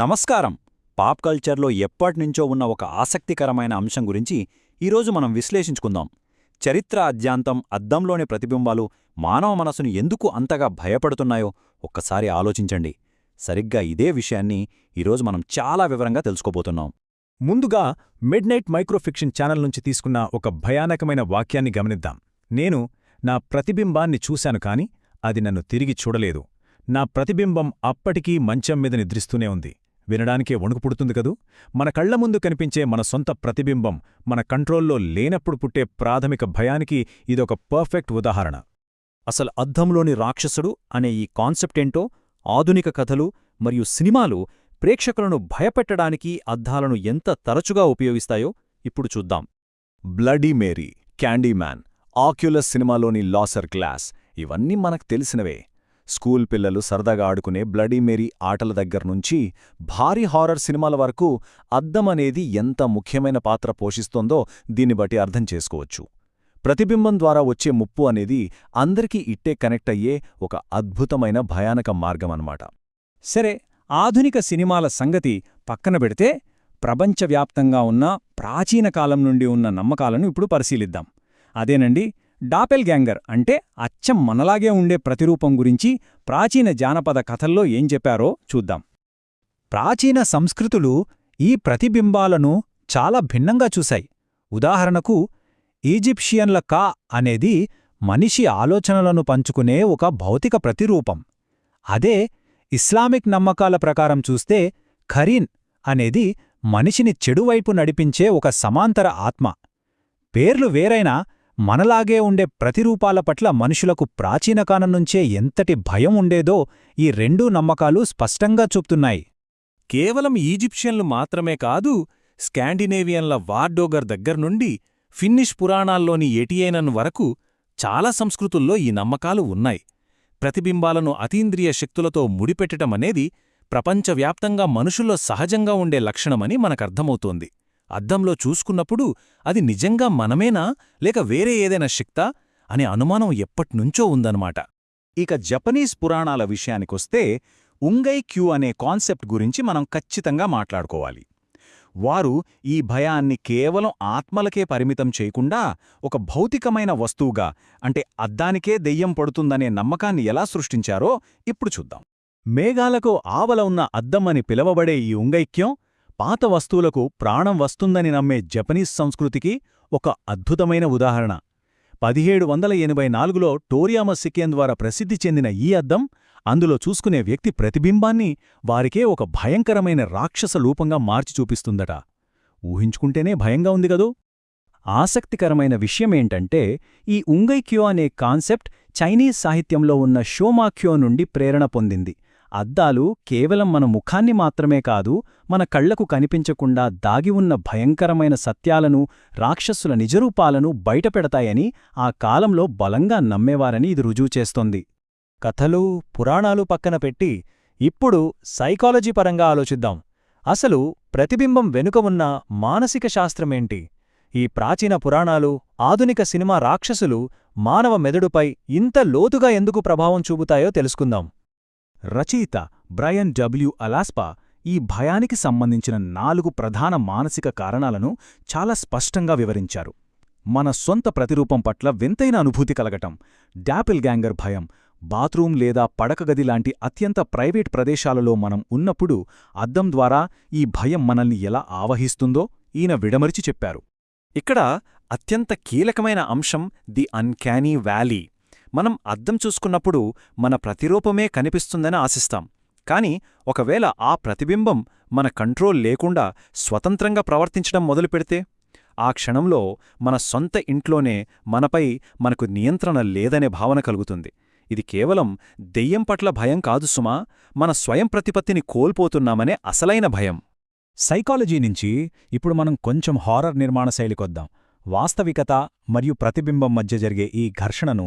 నమస్కారం. పాప్ కల్చర్లో ఎప్పటినుంచో ఉన్న ఒక ఆసక్తికరమైన అంశం గురించి ఈరోజు మనం విశ్లేషించుకుందాం. చరిత్ర అద్యాంతం అద్దంలోని ప్రతిబింబాలు మానవ మనసును ఎందుకు అంతగా భయపడుతున్నాయో ఒక్కసారి ఆలోచించండి. సరిగ్గా ఇదే విషయాన్ని ఈరోజు మనం చాలా వివరంగా తెలుసుకోబోతున్నాం. ముందుగా మిడ్ నైట్ మైక్రోఫిక్షన్ ఛానల్ నుంచి తీసుకున్న ఒక భయానకమైన వాక్యాన్ని గమనిద్దాం. నేను నా ప్రతిబింబాన్ని చూశాను కాని అది నన్ను తిరిగి చూడలేదు. నా ప్రతిబింబం అప్పటికీ మంచం మీద నిద్రిస్తూనే ఉంది. వినడానికే వణుకు పుడుతుంది కదూ. మన కళ్ల ముందు కనిపించే మన సొంత ప్రతిబింబం మన కంట్రోల్లో లేనప్పుడు పుట్టే ప్రాథమిక భయానికి ఇదొక పర్ఫెక్ట్ ఉదాహరణ. అసలు అద్దంలోని రాక్షసుడు అనే ఈ కాన్సెప్టేంటో, ఆధునిక కథలు మరియు సినిమాలు ప్రేక్షకులను భయపెట్టడానికి అద్దాలను ఎంత తరచుగా ఉపయోగిస్తాయో ఇప్పుడు చూద్దాం. బ్లడీ మేరీ, క్యాండీమ్యాన్, ఆక్యులస్ సినిమాలోని లాసర్ గ్లాస్ ఇవన్నీ మనకు తెలిసినవే. స్కూల్ పిల్లలు సరదాగా ఆడుకునే బ్లడీ మేరీ ఆటల దగ్గర్నుంచి భారీ హారర్ సినిమాల వరకు అద్దం అనేది ఎంత ముఖ్యమైన పాత్ర పోషిస్తోందో దీన్ని బట్టి అర్థం చేసుకోవచ్చు. ప్రతిబింబం ద్వారా వచ్చే ముప్పు అనేది అందరికీ ఇట్టే కనెక్ట్ అయ్యే ఒక అద్భుతమైన భయానక మార్గమన్నమాట. సరే, ఆధునిక సినిమాల సంగతి పక్కన పెడితే ప్రపంచవ్యాప్తంగా ఉన్న ప్రాచీన కాలం నుండి ఉన్న నమ్మకాలను ఇప్పుడు పరిశీలిద్దాం. అదేనండి, డాపెల్ గ్యాంగర్ అంటే అచ్చం మనలాగే ఉండే ప్రతిరూపం గురించి ప్రాచీన జానపద కథల్లో ఏం చెప్పారో చూద్దాం. ప్రాచీన సంస్కృతులు ఈ ప్రతిబింబాలను చాలా భిన్నంగా చూశాయి. ఉదాహరణకు, ఈజిప్షియన్ల కా అనేది మనిషి ఆలోచనలను పంచుకునే ఒక భౌతిక ప్రతిరూపం. అదే ఇస్లామిక్ నమ్మకాల ప్రకారం చూస్తే ఖరీన్ అనేది మనిషిని చెడువైపు నడిపించే ఒక సమాంతర ఆత్మ. పేర్లు వేరైనా మనలాగే ఉండే ప్రతిరూపాల పట్ల మనుషులకు ప్రాచీనకాలం నుంచే ఎంతటి భయం ఉండేదో ఈ రెండూ నమ్మకాలు స్పష్టంగా చూపుతున్నాయి. కేవలం ఈజిప్షియన్లు మాత్రమే కాదు, స్కాండినేవియన్ల వార్డోగర్ దగ్గర్నుండి ఫిన్నిష్ పురాణాల్లోని ఎటియేనన్ వరకు చాలా సంస్కృతుల్లో ఈ నమ్మకాలు ఉన్నాయి. ప్రతిబింబాలను అతీంద్రియ శక్తులతో ముడిపెట్టటమనేది ప్రపంచవ్యాప్తంగా మనుషుల్లో సహజంగా ఉండే లక్షణమని మనకర్థమవుతోంది. అద్దంలో చూసుకున్నప్పుడు అది నిజంగా మనమేనా లేక వేరే ఏదైనా శక్తా అనే అనుమానం ఎప్పట్నుంచో ఉందన్నమాట. ఇక జపనీస్ పురాణాల విషయానికొస్తే ఉంగై క్యూ అనే కాన్సెప్ట్ గురించి మనం ఖచ్చితంగా మాట్లాడుకోవాలి. వారు ఈ భయాన్ని కేవలం ఆత్మలకే పరిమితం చేయకుండా ఒక భౌతికమైన వస్తువుగా, అంటే అద్దానికే దెయ్యం పడుతుందనే నమ్మకాన్ని ఎలా సృష్టించారో ఇప్పుడు చూద్దాం. మేఘాలకు ఆవల ఉన్న అద్దం అని పిలవబడే ఈ ఉంగైక్యం పాత వస్తువులకు ప్రాణం వస్తుందని నమ్మే జపనీస్ సంస్కృతికి ఒక అద్భుతమైన ఉదాహరణ. 1784లో టోరియామా సికెన్ ద్వారా ప్రసిద్ధి చెందిన ఈ అద్దం అందులో చూసుకునే వ్యక్తి ప్రతిబింబాన్ని వారికే ఒక భయంకరమైన రాక్షస రూపంగా మార్చి చూపిస్తుందట. ఊహించుకుంటేనే భయంగా ఉంది గదూ. ఆసక్తికరమైన విషయమేంటంటే, ఈ ఉంగైక్యో అనే కాన్సెప్ట్ చైనీస్ సాహిత్యంలో ఉన్న షోమాక్యో నుండి ప్రేరణ పొందింది. అద్దాలు కేవలం మన ముఖాన్ని మాత్రమే కాదు, మన కళ్లకు కనిపించకుండా దాగి ఉన్న భయంకరమైన సత్యాలను, రాక్షసుల నిజరూపాలను బయటపెడతాయని ఆ కాలంలో బలంగా నమ్మేవారని ఇది రుజువు చేస్తోంది. కథలు, పురాణాలు పక్కన పెట్టి ఇప్పుడు సైకాలజీ పరంగా ఆలోచిద్దాం. అసలు ప్రతిబింబం వెనుక ఉన్న మానసిక శాస్త్రమేంటి? ఈ ప్రాచీన పురాణాలు, ఆధునిక సినిమా రాక్షసులు మానవ మెదడుపై ఇంత లోతుగా ఎందుకు ప్రభావం చూపుతాయో తెలుసుకుందాం. రచయిత బ్రయన్ డబ్ల్యూ అలాస్పా ఈ భయానికి సంబంధించిన 4 ప్రధాన మానసిక కారణాలను చాలా స్పష్టంగా వివరించారు. మన సొంత ప్రతిరూపం పట్ల వింతైన అనుభూతి కలగటం, డాపెల్ గ్యాంగర్ భయం, బాత్రూం లేదా పడకగది లాంటి అత్యంత ప్రైవేట్ ప్రదేశాలలో మనం ఉన్నప్పుడు అద్దం ద్వారా ఈ భయం మనల్ని ఎలా ఆవహిస్తుందో ఈయన విడమరిచి చెప్పారు. ఇక్కడ అత్యంత కీలకమైన అంశం ది అన్కానీ వ్యాలీ. మనం అద్దం చూసుకున్నప్పుడు మన ప్రతిరూపమే కనిపిస్తుందని ఆశిస్తాం. కాని ఒకవేళ ఆ ప్రతిబింబం మన కంట్రోల్ లేకుండా స్వతంత్రంగా ప్రవర్తించడం మొదలుపెడితే, ఆ క్షణంలో మన సొంత ఇంట్లోనే మనపై మనకు నియంత్రణ లేదనే భావన కలుగుతుంది. ఇది కేవలం దెయ్యం పట్ల భయం కాదు సుమా, మన స్వయం ప్రతిపత్తిని కోల్పోతున్నామనే అసలైన భయం. సైకాలజీ నుంచి ఇప్పుడు మనం కొంచెం హారర్ నిర్మాణ శైలికొద్దాం. వాస్తవికత మరియు ప్రతిబింబం మధ్య జరిగే ఈ ఘర్షణను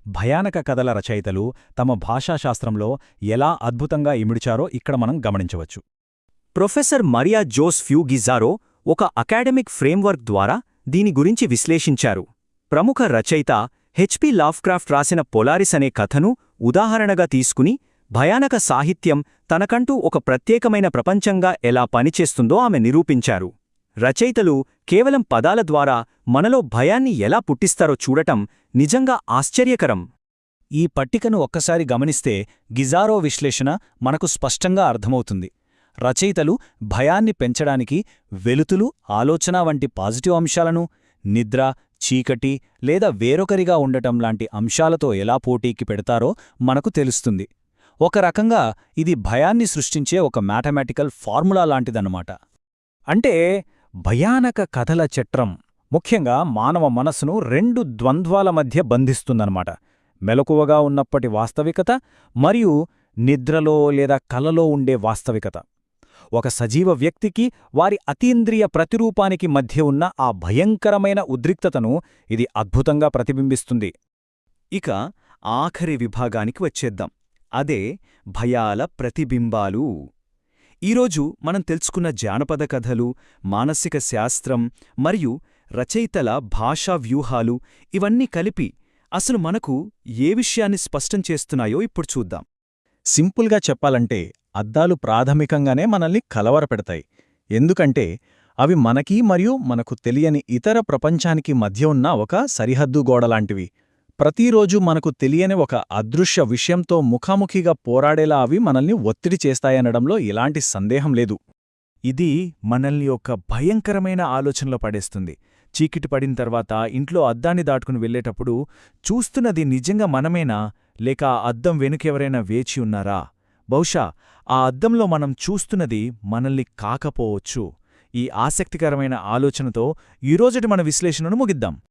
భయానక కథల రచయితలు తమ భాషాశాస్త్రంలో ఎలా అద్భుతంగా ఇమిడిచారో ఇక్కడ మనం గమనించవచ్చు. ప్రొఫెసర్ మరియా జోస్ ఫ్యూగిజారో ఒక అకాడమిక్ ఫ్రేమ్వర్క్ ద్వారా దీని గురించి విశ్లేషించారు. ప్రముఖ రచయిత హెచ్పి లవ్క్రాఫ్ట్ రాసిన పొలారిస్ అనే కథను ఉదాహరణగా తీసుకుని భయానక సాహిత్యం తనకంటూ ఒక ప్రత్యేకమైన ప్రపంచంగా ఎలా పనిచేస్తుందో ఆమె నిరూపించారు. రచయితలు కేవలం పదాల ద్వారా మనలో భయాన్ని ఎలా పుట్టిస్తారో చూడటం నిజంగా ఆశ్చర్యకరం. ఈ పట్టికను ఒక్కసారి గమనిస్తే గిజారో విశ్లేషణ మనకు స్పష్టంగా అర్థమవుతుంది. రచయితలు భయాన్ని పెంచడానికి వెలుతులు, ఆలోచన వంటి పాజిటివ్ అంశాలను నిద్ర, చీకటి లేదా వేరొకరిగా ఉండటం లాంటి అంశాలతో ఎలా పోటీకి పెడతారో మనకు తెలుస్తుంది. ఒక రకంగా ఇది భయాన్ని సృష్టించే ఒక మ్యాథమెటికల్ ఫార్ములా లాంటిదన్నమాట. అంటే భయానక కథల చట్రం ముఖ్యంగా మానవ మనసును రెండు ద్వంద్వాల మధ్య బంధిస్తుందన్నమాట. మెలకువగా ఉన్నప్పటి వాస్తవికత మరియు నిద్రలో లేదా కలలో ఉండే వాస్తవికత. ఒక సజీవ వ్యక్తికి వారి అతీంద్రియ ప్రతిరూపానికి మధ్య ఉన్న ఆ భయంకరమైన ఉద్రిక్తతను ఇది అద్భుతంగా ప్రతిబింబిస్తుంది. ఇక ఆఖరి విభాగానికి వచ్చేద్దాం. అదే భయాల ప్రతిబింబాలు. ఈరోజు మనం తెలుసుకున్న జానపద కథలు, మానసిక శాస్త్రం మరియు రచయితల భాషా వ్యూహాలు ఇవన్నీ కలిపి అసలు మనకు ఏ విషయాన్ని స్పష్టం చేస్తున్నాయో ఇప్పుడు చూద్దాం. సింపుల్గా చెప్పాలంటే అద్దాలు ప్రాథమికంగానే మనల్ని కలవరపెడతాయి. ఎందుకంటే అవి మనకి మరియు మనకు తెలియని ఇతర ప్రపంచానికి మధ్య ఉన్న ఒక సరిహద్దు గోడలాంటివి. ప్రతిరోజు మనకు తెలియని ఒక అదృశ్య విషయంతో ముఖాముఖిగా పోరాడేలా అవి మనల్ని ఒత్తిడి చేస్తాయనడంలో ఎలాంటి సందేహం లేదు. ఇది మనల్ని ఒక భయంకరమైన ఆలోచనలో పడేస్తుంది. చీకటి పడిన తర్వాత ఇంట్లో అద్దాన్ని దాటుకుని వెళ్ళేటప్పుడు చూస్తున్నది నిజంగా మనమేనా, లేక ఆ అద్దం వెనుకెవరైనా వేచి ఉన్నారా? బహుశా ఆ అద్దంలో మనం చూస్తున్నది మనల్ని కాకపోవచ్చు. ఈ ఆసక్తికరమైన ఆలోచనతో ఈరోజటి మన విశ్లేషణను ముగిద్దాం.